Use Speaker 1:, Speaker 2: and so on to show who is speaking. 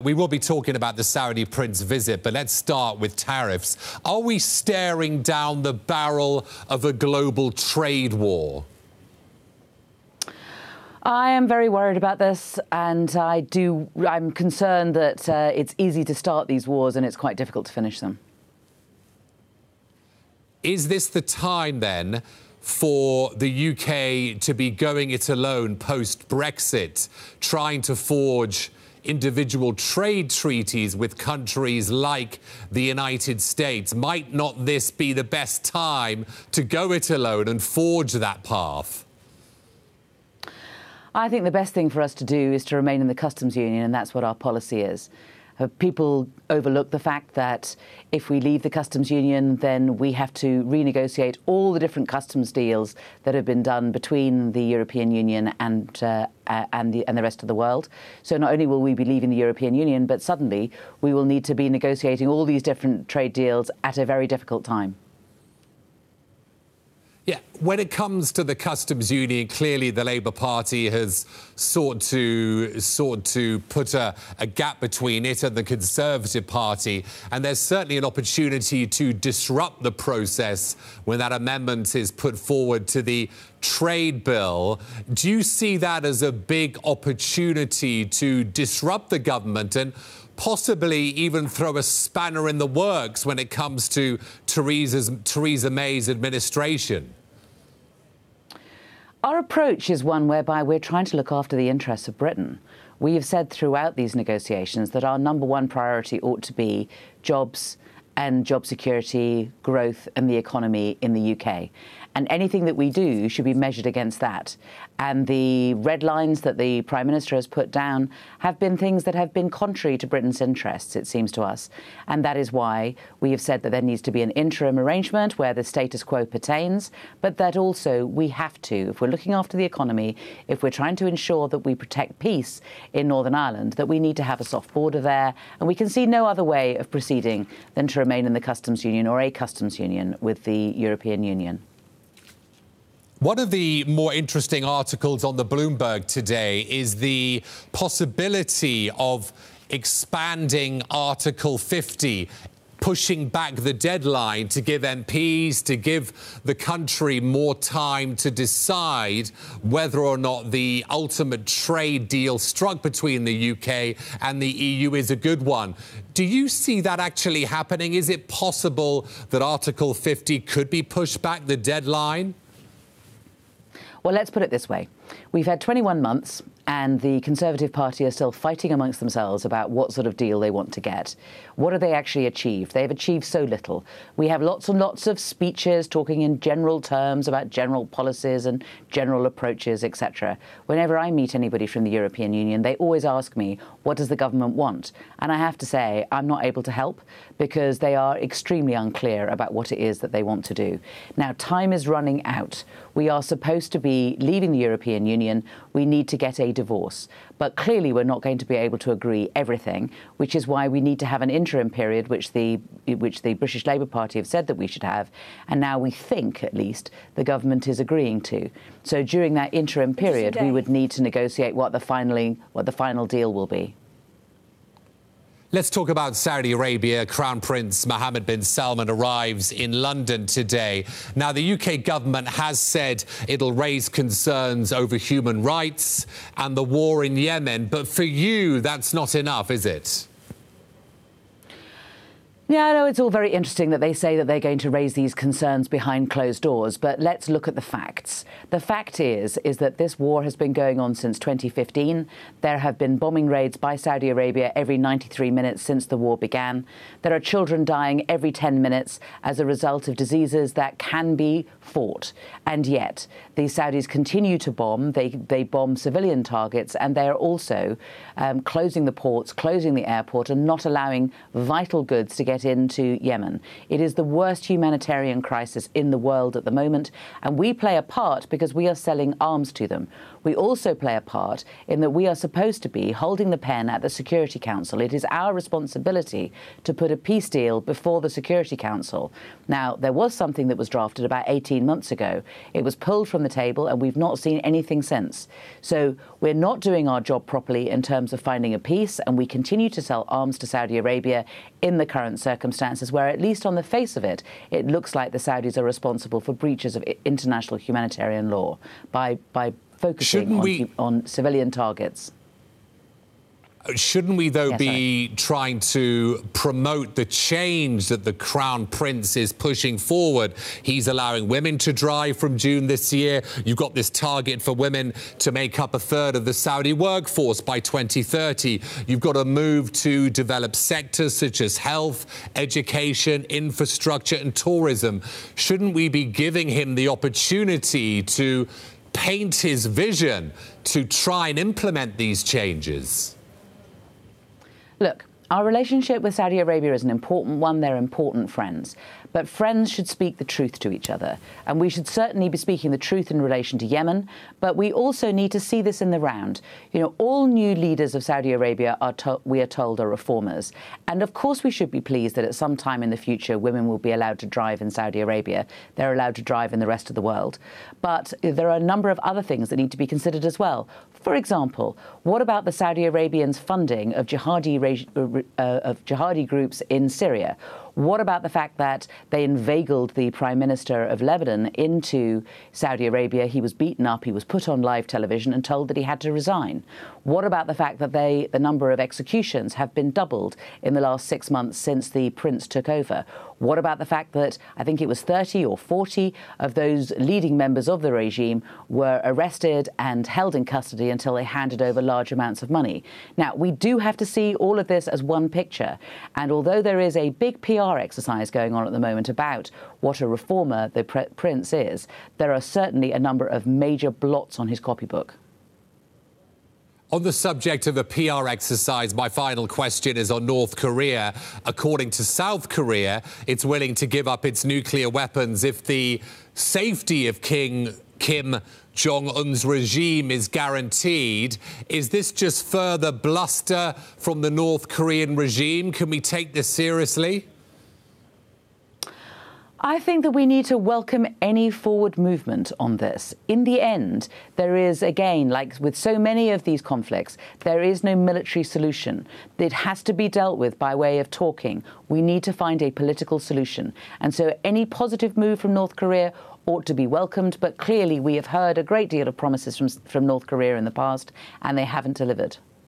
Speaker 1: We will be talking about the Saudi prince visit, but let's start with tariffs. Are we staring down the barrel of a global trade war?
Speaker 2: I am very worried about this, and I'm concerned that it's easy to start these wars and it's quite difficult to finish them.
Speaker 1: Is this the time, then, for the UK to be going it alone post-Brexit, trying to forge individual trade treaties with countries like the United States? Might not this be the best time to go it alone and forge that path?
Speaker 2: I think the best thing for us to do is to remain in the customs union, and that's what our policy is. People overlook the fact that if we leave the customs union, then we have to renegotiate all the different customs deals that have been done between the European Union and the rest of the world. So not only will we be leaving the European Union, but suddenly we will need to be negotiating all these different trade deals at a very difficult time.
Speaker 1: Yeah, when it comes to the customs union, clearly the Labour Party has sought to put a gap between it and the Conservative Party, and there's certainly an opportunity to disrupt the process when that amendment is put forward to the trade bill. Do you see that as a big opportunity to disrupt the government and possibly even throw a spanner in the works when it comes to Theresa May's administration?
Speaker 2: Our approach is one whereby we're trying to look after the interests of Britain. We have said throughout these negotiations that our number one priority ought to be jobs and job security, growth and the economy in the UK. And anything that we do should be measured against that. And the red lines that the Prime Minister has put down have been things that have been contrary to Britain's interests, it seems to us. And that is why we have said that there needs to be an interim arrangement where the status quo pertains, but that also we have to, if we're looking after the economy, if we're trying to ensure that we protect peace in Northern Ireland, that we need to have a soft border there. And we can see no other way of proceeding than to remain in the customs union or a customs union with the European Union.
Speaker 1: One of the more interesting articles on the Bloomberg today is the possibility of expanding Article 50, pushing back the deadline to give MPs, to give the country more time to decide whether or not the ultimate trade deal struck between the UK and the EU is a good one. Do you see that actually happening? Is it possible that Article 50 could be pushed back, the deadline?
Speaker 2: Well, let's put it this way. We've had 21 months and the Conservative Party are still fighting amongst themselves about what sort of deal they want to get. What have they actually achieved? They've achieved so little. We have lots and lots of speeches talking in general terms about general policies and general approaches, etc. Whenever I meet anybody from the European Union, they always ask me, what does the government want? And I have to say, I'm not able to help because they are extremely unclear about what it is that they want to do. Now, time is running out. We are supposed to be leaving the European Union. We need to get a divorce. But clearly we're not going to be able to agree everything, which is why we need to have an interim period, which the British Labour Party have said that we should have. And now we think, at least, the government is agreeing to. So during that interim period, we would need to negotiate what the final deal will be.
Speaker 1: Let's talk about Saudi Arabia. Crown Prince Mohammed bin Salman arrives in London today. Now, the UK government has said it'll raise concerns over human rights and the war in Yemen. But for you, that's not enough, is it?
Speaker 2: Yeah, I know it's all very interesting that they say that they're going to raise these concerns behind closed doors, but let's look at the facts. The fact is that this war has been going on since 2015. There have been bombing raids by Saudi Arabia every 93 minutes since the war began. There are children dying every 10 minutes as a result of diseases that can be fought. And yet, the Saudis continue to bomb. They bomb civilian targets, and they are also closing the ports, closing the airport, and not allowing vital goods to get into Yemen. It is the worst humanitarian crisis in the world at the moment, and we play a part because we are selling arms to them. We also play a part in that we are supposed to be holding the pen at the Security Council. It is our responsibility to put a peace deal before the Security Council. Now, there was something that was drafted about 18 months ago. It was pulled from the table, and we've not seen anything since. So we're not doing our job properly in terms of finding a peace, and we continue to sell arms to Saudi Arabia in the current circumstances, where at least on the face of it, it looks like the Saudis are responsible for breaches of international humanitarian law by focusing on civilian targets.
Speaker 1: Shouldn't we, though, be trying to promote the change that the Crown Prince is pushing forward? He's allowing women to drive from June this year. You've got this target for women to make up a third of the Saudi workforce by 2030. You've got a move to develop sectors such as health, education, infrastructure and tourism. Shouldn't we be giving him the opportunity to paint his vision to try and implement these changes?
Speaker 2: Look, our relationship with Saudi Arabia is an important one. They're important friends. But friends should speak the truth to each other. And we should certainly be speaking the truth in relation to Yemen. But we also need to see this in the round. You know, all new leaders of Saudi Arabia we are told are reformers. And of course we should be pleased that at some time in the future women will be allowed to drive in Saudi Arabia. They're allowed to drive in the rest of the world. But there are a number of other things that need to be considered as well. For example, what about the Saudi Arabians' funding of jihadi groups in Syria? What about the fact that they inveigled the Prime Minister of Lebanon into Saudi Arabia? He was beaten up, he was put on live television and told that he had to resign. What about the fact that the number of executions have been doubled in the last 6 months since the prince took over? What about the fact that I think it was 30 or 40 of those leading members of the regime were arrested and held in custody until they handed over large amounts of money? Now, we do have to see all of this as one picture. And although there is a big PR exercise going on at the moment about what a reformer the prince is, there are certainly a number of major blots on his copybook.
Speaker 1: On the subject of a PR exercise, my final question is on North Korea. According to South Korea, it's willing to give up its nuclear weapons if the safety of Kim Jong-un's regime is guaranteed. Is this just further bluster from the North Korean regime? Can we take this seriously?
Speaker 2: I think that we need to welcome any forward movement on this. In the end, there is, again, like with so many of these conflicts, there is no military solution. It has to be dealt with by way of talking. We need to find a political solution. And so any positive move from North Korea ought to be welcomed. But clearly, we have heard a great deal of promises from North Korea in the past, and they haven't delivered.